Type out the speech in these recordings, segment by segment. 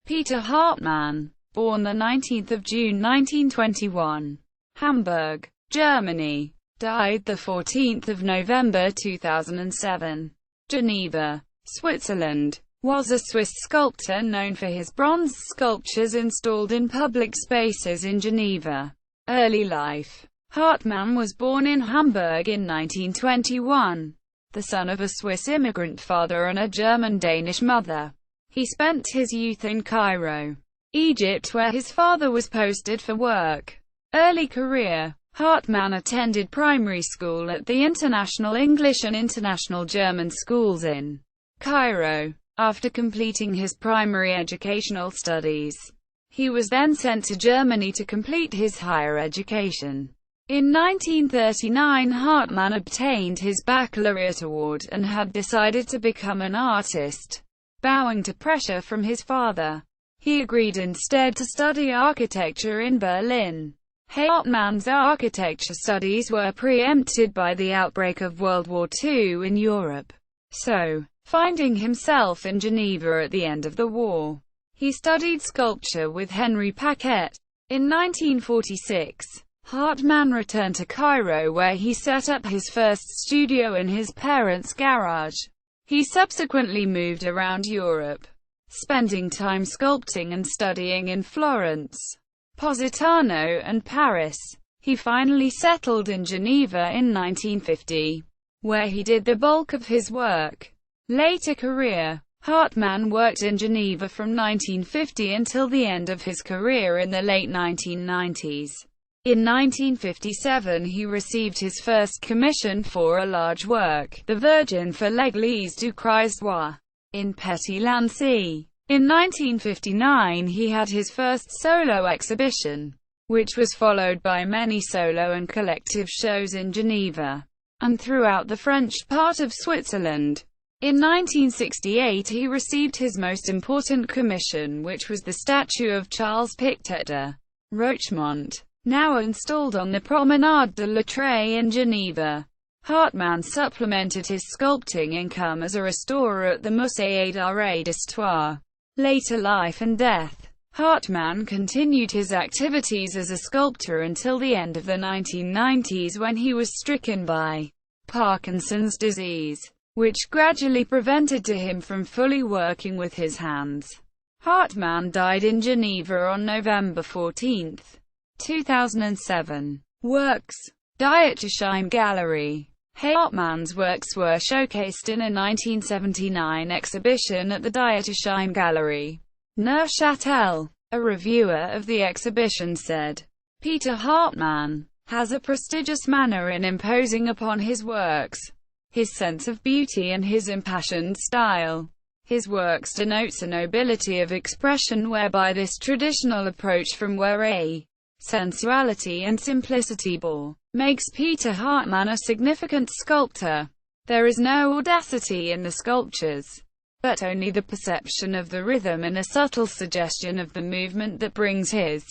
Peter Hartmann, born the 19th of June 1921, Hamburg, Germany, died the 14th of November 2007, Geneva, Switzerland, was a Swiss sculptor known for his bronze sculptures installed in public spaces in Geneva. Early life. Hartmann was born in Hamburg in 1921, the son of a Swiss immigrant father and a German-Danish mother. He spent his youth in Cairo, Egypt, where his father was posted for work. Early career. Hartmann attended primary school at the International English and International German schools in Cairo. After completing his primary educational studies, he was then sent to Germany to complete his higher education. In 1939, Hartmann obtained his baccalaureate award and had decided to become an artist. Bowing to pressure from his father, he agreed instead to study architecture in Berlin. Hartmann's architecture studies were preempted by the outbreak of World War II in Europe. So, finding himself in Geneva at the end of the war, he studied sculpture with Henri Paquet. In 1946, Hartmann returned to Cairo, where he set up his first studio in his parents' garage. He subsequently moved around Europe, spending time sculpting and studying in Florence, Positano, and Paris. He finally settled in Geneva in 1950, where he did the bulk of his work. Later career. Hartmann worked in Geneva from 1950 until the end of his career in the late 1990s. In 1957 he received his first commission for a large work, the Virgin for l'Église du Christ Roi, in Petit-Lancy. In 1959 he had his first solo exhibition, which was followed by many solo and collective shows in Geneva, and throughout the French part of Switzerland. In 1968 he received his most important commission, which was the statue of Charles Pictet de Rochemont, now installed on the Promenade de l'Étretat in Geneva. Hartmann supplemented his sculpting income as a restorer at the Musée d'Art d'Histoire. Later life and death. Hartmann continued his activities as a sculptor until the end of the 1990s, when he was stricken by Parkinson's disease, which gradually prevented him from fully working with his hands. Hartmann died in Geneva on November 14, 2007. Works. Dietersheim Gallery. Hartmann's works were showcased in a 1979 exhibition at the Dietersheim Gallery, Neuchâtel. A reviewer of the exhibition said, "Peter Hartmann has a prestigious manner in imposing upon his works, his sense of beauty and his impassioned style. His works denotes a nobility of expression whereby this traditional approach from a sensuality and simplicity makes Peter Hartmann a significant sculptor. There is no audacity in the sculptures, but only the perception of the rhythm and a subtle suggestion of the movement that brings his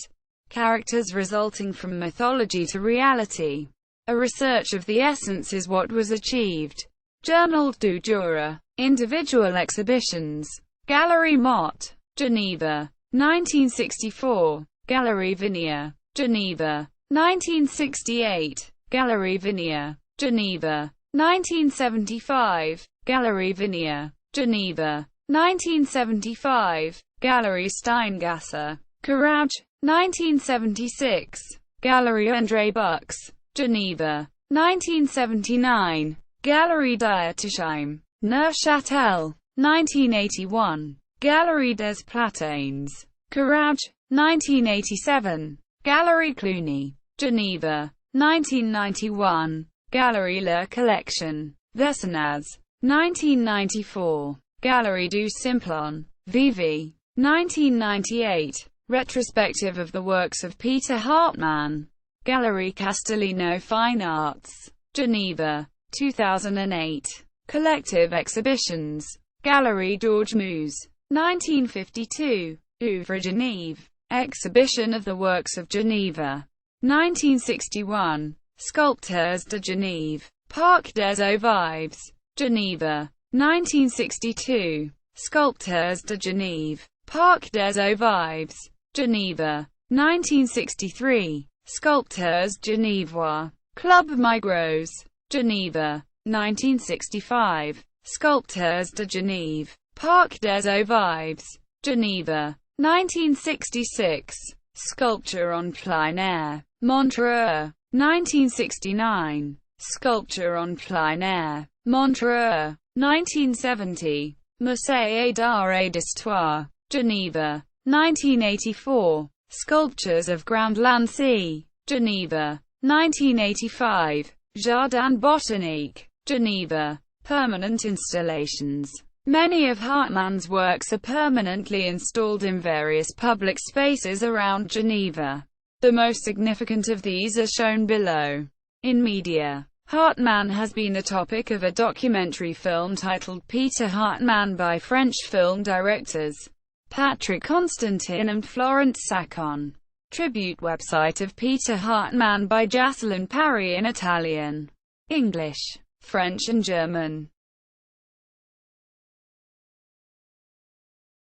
characters resulting from mythology to reality. A research of the essence is what was achieved." Journal du Jura. Individual exhibitions. Galerie Mott, Geneva, 1964. Galerie Vignere, Geneva, 1968. Galerie Vignere, Geneva, 1975. Galerie Vignere, Geneva, 1975. Galerie Steingasser, Courage, 1976. Galerie André Bux, Geneva, 1979. Galerie Dietersheim, Neuchâtel, 1981. Galerie des Platanes, Courage, 1987. Galerie Cluny, Geneva, 1991. Galerie La Collection, Versonaz, 1994. Galerie du Simplon, Vevey, 1998. Retrospective of the works of Peter Hartmann. Galerie Castellino Fine Arts, Geneva, 2008. Collective exhibitions. Galerie Georges Muse, 1952. Oeuvre Genève. Exhibition of the Works of Geneva, 1961. Sculpteurs de Genève. Parc des Eaux Vives, Geneva, 1962. Sculpteurs de Genève. Parc des Ovives, Geneva. 1963. Sculpteurs Genevois. Club Migros, Geneva. 1965. Sculpteurs de Genève. Parc des Ovives, Geneva. 1966. Sculpture en plein air, Montreux. 1969. Sculpture en plein air, Montreux. 1970. Musée d'art et d'histoire, Geneva. 1984. Sculptures of Grand Lancy, Geneva. 1985. Jardin Botanique, Geneva. Permanent installations. Many of Hartmann's works are permanently installed in various public spaces around Geneva. The most significant of these are shown below. In media, Hartmann has been the topic of a documentary film titled Peter Hartmann by French film directors Patrick Constantin and Florent Sacon. Tribute website of Peter Hartmann by Jocelyn Parry in Italian, English, French and German.